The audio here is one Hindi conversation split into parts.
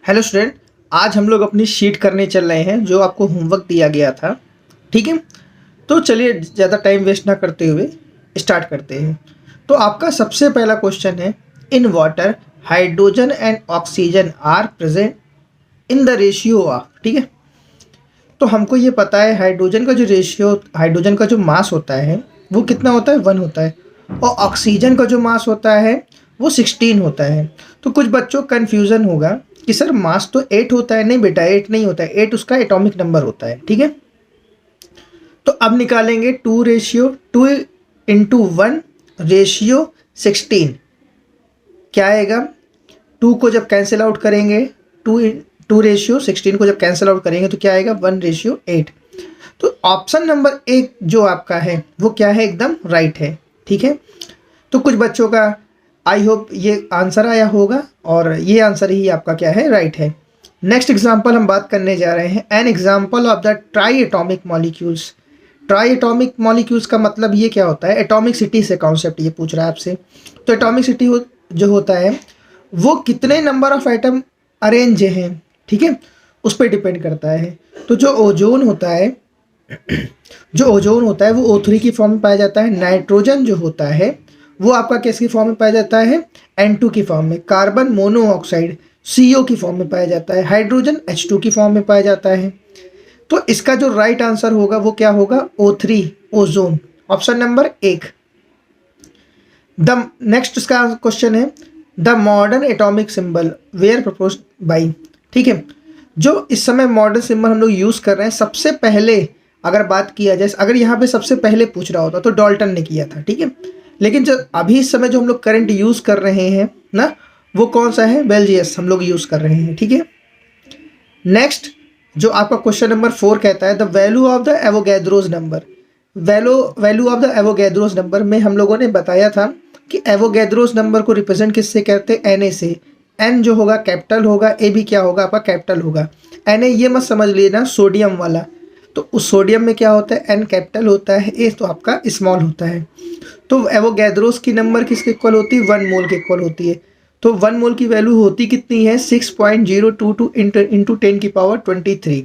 हेलो स्टूडेंट, आज हम लोग अपनी शीट करने चल रहे हैं जो आपको होमवर्क दिया गया था। ठीक है, तो चलिए ज़्यादा टाइम वेस्ट ना करते हुए स्टार्ट करते हैं। तो आपका सबसे पहला क्वेश्चन है, in water hydrogen and oxygen are present in the ratio of. ठीक है, तो हमको ये पता है हाइड्रोजन का जो रेशियो, हाइड्रोजन का जो मास होता है वो कितना होता है, 1 होता है, और ऑक्सीजन का जो मास होता है वो 16 होता है। तो कुछ बच्चों को कन्फ्यूज़न होगा कि सर मास तो 8 होता है। नहीं बेटा, 8 नहीं होता है, 8 उसका एटॉमिक नंबर होता है। ठीक है, तो अब निकालेंगे 2 इंटू 1 रेशियो 16 क्या आएगा। 2 को जब कैंसिल आउट करेंगे, 2 रेशियो 16 को जब कैंसिल आउट करेंगे तो क्या आएगा, 1/8। तो ऑप्शन नंबर 1 जो आपका है वो क्या है, एकदम राइट है। ठीक है, तो कुछ बच्चों का आई होप ये आंसर आया होगा और ये आंसर ही आपका क्या है, राइट है। नेक्स्ट एग्जांपल हम बात करने जा रहे हैं, an example of the try atomic molecules. Try atomic molecules का मतलब ये क्या होता है, एटॉमिक सिटी से कॉन्सेप्ट ये पूछ रहा है आपसे। तो एटॉमिक सिटी जो होता है वो कितने नंबर ऑफ एटम अरेंज हैं, ठीक है, उस पर डिपेंड करता है। तो जो ओजोन होता है वो O3 की फॉर्म में पाया जाता है। नाइट्रोजन जो होता है वो आपका किसकी फॉर्म में पाया जाता है, N2 की फॉर्म में। कार्बन मोनोऑक्साइड CO की फॉर्म में पाया जाता है। हाइड्रोजन H2 की फॉर्म में पाया जाता है। तो इसका जो राइट आंसर होगा वो क्या होगा, O3, ozone, option number 1। The next इसका क्वेश्चन है, the modern atomic symbol were proposed by. ठीक है, जो इस समय मॉडर्न सिंबल हम लोग यूज़ कर रहे हैं, सबसे पहले अगर बात किया जाए, अगर यहाँ पे सबसे पहले पूछ रहा होता तो डाल्टन ने किया था। ठीक है, लेकिन जो अभी इस समय जो हम लोग करंट यूज़ कर रहे हैं ना, वो कौन सा है, बेल्जियस हम लोग यूज़ कर रहे हैं। ठीक है, नेक्स्ट जो आपका क्वेश्चन नंबर 4 कहता है, the value of the Avogadro's number. Value of the Avogadro's number में हम लोगों ने बताया था कि एवोगैड्रोस नंबर को रिप्रेजेंट किससे करते हैं, Na से। N जो होगा कैपिटल होगा, A भी क्या होगा आपका, कैपिटल होगा। Na ये मत समझ लेना सोडियम वाला, तो उस सोडियम में क्या होता है, N कैपिटल होता है, A तो आपका स्मॉल होता है। तो एवोगैड्रोस की नंबर किसके इक्वल होती है, 1 मोल के इक्वल होती है। तो 1 मोल की वैल्यू होती कितनी है, 6.022 इंटू 10 की पावर 23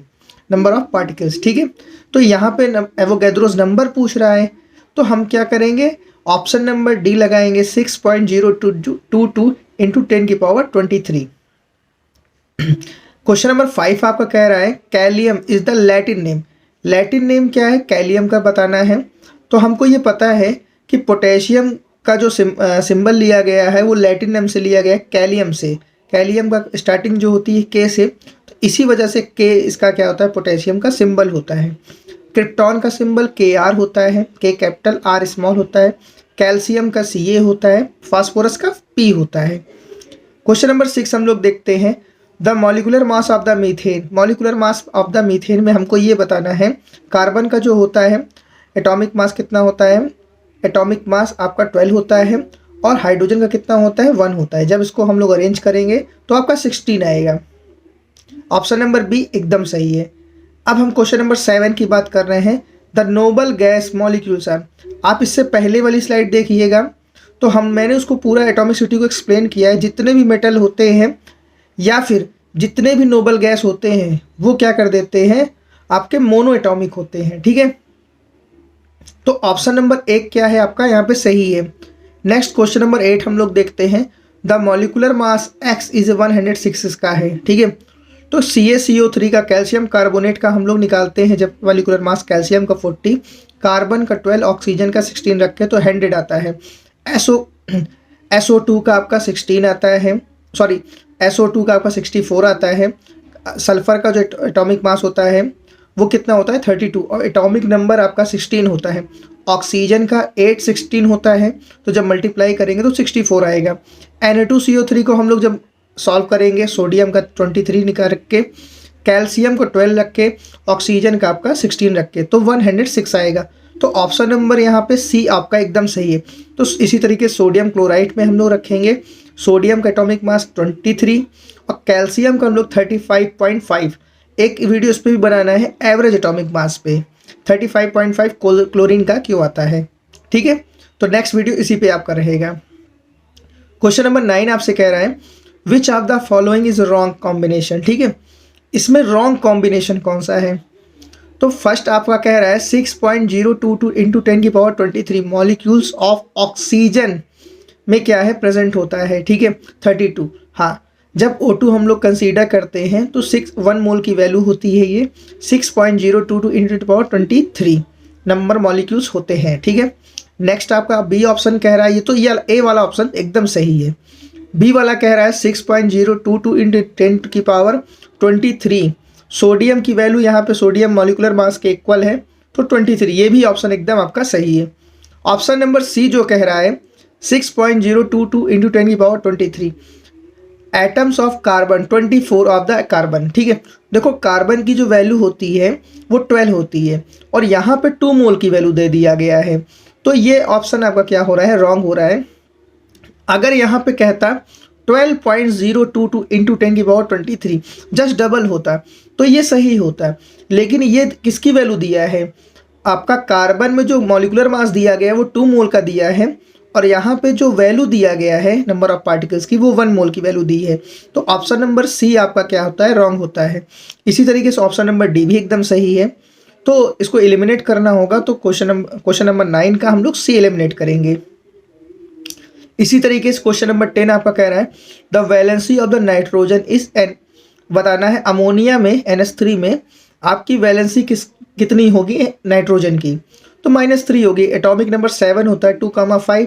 नंबर ऑफ पार्टिकल्स। ठीक है, तो यहाँ पे एवोगैड्रोस नंबर पूछ रहा है, तो हम क्या करेंगे, ऑप्शन नंबर डी लगाएंगे, 6.022 इंटू 10 की पावर 23। क्वेश्चन नंबर 5 आपका कह रहा है, kalium is the Latin name. Latin name क्या है, कैलियम का बताना है। तो हमको ये पता है कि पोटेशियम का जो सिंबल लिया गया है वो लैटिन नेम से लिया गया है, कैलियम से। कैलियम का स्टार्टिंग जो होती है के से, तो इसी वजह से के इसका क्या होता है, पोटेशियम का सिंबल होता है। क्रिप्टॉन का सिंबल Kr होता है, K कैपिटल R स्मॉल होता है। कैल्शियम का Ca होता है, फास्फोरस का P होता है। क्वेश्चन नंबर 6 हम लोग देखते हैं, the molecular mass of the methane. Molecular mass of the methane में हमको ये बताना है, कार्बन का जो होता है एटॉमिक मास कितना होता है, एटॉमिक मास आपका 12 होता है, और हाइड्रोजन का कितना होता है, 1 होता है। जब इसको हम लोग अरेंज करेंगे तो आपका 16 आएगा। ऑप्शन नंबर बी एकदम सही है। अब हम क्वेश्चन नंबर 7 की बात कर रहे हैं, the noble gas molecules are. आप इससे पहले वाली स्लाइड देखिएगा, तो मैंने उसको पूरा एटॉमिक सिटी को एक्सप्लेन किया है। जितने भी मेटल होते हैं या फिर जितने भी नोबल गैस होते हैं वो क्या कर देते हैं, आपके मोनो एटॉमिक होते हैं। ठीक है, तो ऑप्शन नंबर 1 क्या है आपका यहाँ पे सही है। नेक्स्ट क्वेश्चन नंबर 8 हम लोग देखते हैं, the molecular mass X is 106 इसका है। ठीक है, तो CaCO3 का, कैल्शियम कार्बोनेट का हम लोग निकालते हैं जब मॉलिकुलर मास, कैल्शियम का 40, कार्बन का 12, ऑक्सीजन का 16 रखे तो 100 आता है। SO2 का आपका 16 आता है, सॉरी SO2 का आपका 64 आता है। सल्फर का जो एटॉमिक मास होता है वो कितना होता है, 32, और एटॉमिक नंबर आपका 16 होता है। ऑक्सीजन का 816 होता है, तो जब मल्टीप्लाई करेंगे तो 64 आएगा। Na2CO3 को हम लोग जब सॉल्व करेंगे, सोडियम का 23 निकाल रख के, कैल्शियम को 12 रख के, ऑक्सीजन का आपका 16 रख के, तो 106 आएगा। तो ऑप्शन नंबर यहाँ पे सी आपका एकदम सही है। तो इसी तरीके सोडियम क्लोराइड में हम लोग रखेंगे, सोडियम का एटॉमिक मास 23 और कैल्शियम का हम लोग 35.5। एक वीडियो इस पर भी बनाना है, एवरेज एटॉमिक मास पे 35.5 क्लोरीन का क्यों आता है। ठीक है, तो नेक्स्ट वीडियो इसी पे आपका रहेगा। क्वेश्चन नंबर 9 आपसे कह रहा है, which of the following is wrong combination. ठीक है, इसमें रॉन्ग कॉम्बिनेशन कौन सा है? तो फर्स्ट आपका कह रहा है 6.022 इंटू 10⁻23 मॉलिक्यूल्स ऑफ ऑक्सीजन में क्या है प्रेजेंट होता है। ठीक है, 32। हाँ, जब O2 हम लोग कंसीडर करते हैं तो 1 मोल की वैल्यू होती है ये 6.022 इंटू 10⁻23 नंबर मॉलिक्यूल्स होते हैं। ठीक है, नेक्स्ट आपका बी ऑप्शन कह रहा है, ये ए वाला ऑप्शन एकदम सही है। बी वाला कह रहा है 6.022 इंटू 10⁻23 सोडियम की वैल्यू, यहाँ पे सोडियम मॉलिकुलर मास के इक्वल है तो 23। ये भी ऑप्शन एकदम आपका सही है। ऑप्शन नंबर सी जो कह रहा है 6.022 into 10⁻23 atoms of carbon 24 of the carbon. ठीक है, देखो कार्बन की जो वैल्यू होती है वो 12 होती है और यहाँ पे 2 मोल की वैल्यू दे दिया गया है, तो ये ऑप्शन आपका क्या हो रहा है? रॉन्ग हो रहा है। अगर यहाँ पे कहता 12.022 इंटू 10⁻23 जस्ट डबल होता तो ये सही होता, लेकिन ये किसकी वैल्यू दिया है? आपका कार्बन में जो मॉलिकुलर मास दिया गया है वो 2 मोल का दिया है और यहाँ पे जो वैल्यू दिया गया है नंबर ऑफ पार्टिकल्स की वो 1 मोल की वैल्यू दी है, तो ऑप्शन नंबर सी आपका क्या होता है? रॉन्ग होता है। इसी तरीके से ऑप्शन नंबर डी भी एकदम सही है, तो इसको एलिमिनेट करना होगा तो क्वेश्चन नंबर 9 का हम लोग सी एलिमिनेट करेंगे। इसी तरीके से क्वेश्चन नंबर 10 आपका कह रहा है the valency of the nitrogen is an, बताना है अमोनिया में NH3 में आपकी वैलेंसी कितनी होगी नाइट्रोजन की? तो -3 होगी। एटॉमिक नंबर 7 होता है 2,5,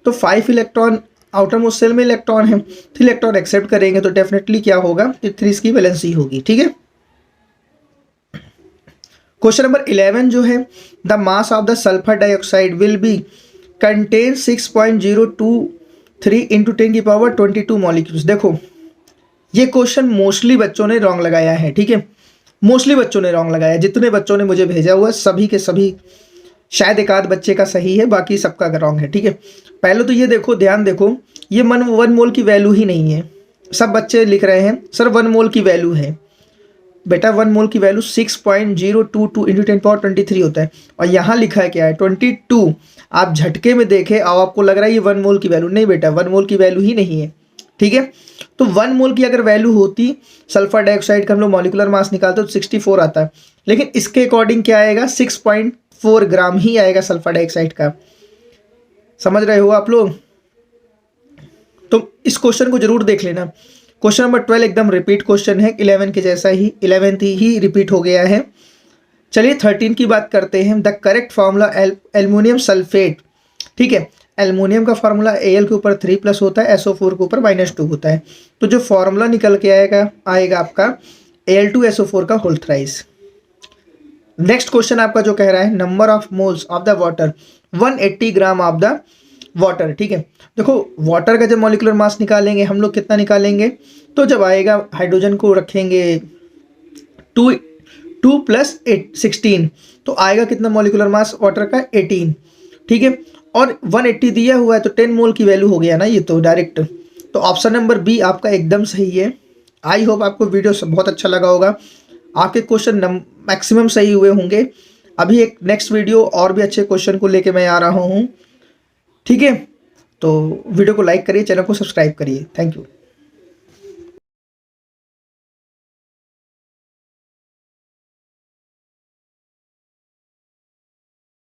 तो 5 इलेक्ट्रॉन आउटर मोस्ट शेल में इलेक्ट्रॉन है, 3 इलेक्ट्रॉन एक्सेप्ट करेंगे तो डेफिनेटली क्या होगा? 3 इसकी वैलेंसी होगी। ठीक है, क्वेश्चन नंबर 11 जो है the mass of the sulphur dioxide will be contain 6.023 into 10⁻22 molecules. देखो ये क्वेश्चन मोस्टली बच्चों ने रॉन्ग लगाया है। ठीक है, मोस्टली बच्चों ने रॉन्ग लगाया, जितने बच्चों ने मुझे भेजा हुआ सभी के सभी, शायद एक आध बच्चे का सही है, बाकी सबका रॉन्ग है। ठीक है, पहले तो ये देखो, ध्यान देखो, ये 1 मोल की वैल्यू ही नहीं है। सब बच्चे लिख रहे हैं सर 1 मोल की वैल्यू है। बेटा 1 मोल की वैल्यू 6.022 इंटू 10⁻23 होता है और यहाँ लिखा है क्या है? 22। आप झटके में देखें और आपको लग रहा है ये 1 मोल की वैल्यू, नहीं बेटा 1 मोल की वैल्यू ही नहीं है। ठीक है, तो 1 मोल की अगर वैल्यू होती सल्फर डाइऑक्साइड का हम लोग मॉलिकुलर मास निकालते तो 64 आता है, लेकिन इसके अकॉर्डिंग क्या आएगा? 6.4 ग्राम ही आएगा सल्फर डाइऑक्साइड का। समझ रहे हो आप लोग? तो इस क्वेश्चन को जरूर देख लेना। क्वेश्चन नंबर 12 एकदम रिपीट क्वेश्चन है, 11 के जैसा ही 11th ही रिपीट हो गया है। चलिए 13 की बात करते हैं। The correct formula aluminium sulphate. ठीक है, एल्युमिनियम का फार्मूला Al के ऊपर 3+ होता है, SO4 के ऊपर -2 होता है, तो जो फार्मूला निकल के आएगा आपका Al2SO4 का होल थ्राइस। नेक्स्ट क्वेश्चन आपका जो कह रहा है number of moles of the water 180 gram of the water. ठीक है, देखो वाटर का जब मॉलिकुलर मास निकालेंगे हम लोग कितना निकालेंगे? तो जब आएगा हाइड्रोजन को रखेंगे 2 + 8 16 तो आएगा कितना मॉलिकुलर मास वाटर का? 18। ठीक है, और 180 दिया हुआ है तो 10 मोल की वैल्यू हो गया ना ये तो डायरेक्ट। तो ऑप्शन नंबर बी आपका एकदम सही है। आई होप आपको वीडियो बहुत अच्छा लगा होगा, आपके क्वेश्चन मैक्सिमम सही हुए होंगे। अभी एक नेक्स्ट वीडियो और भी अच्छे क्वेश्चन को लेके मैं आ रहा हूँ। ठीक है, तो वीडियो को लाइक करिए, चैनल को सब्सक्राइब करिए। Thank you.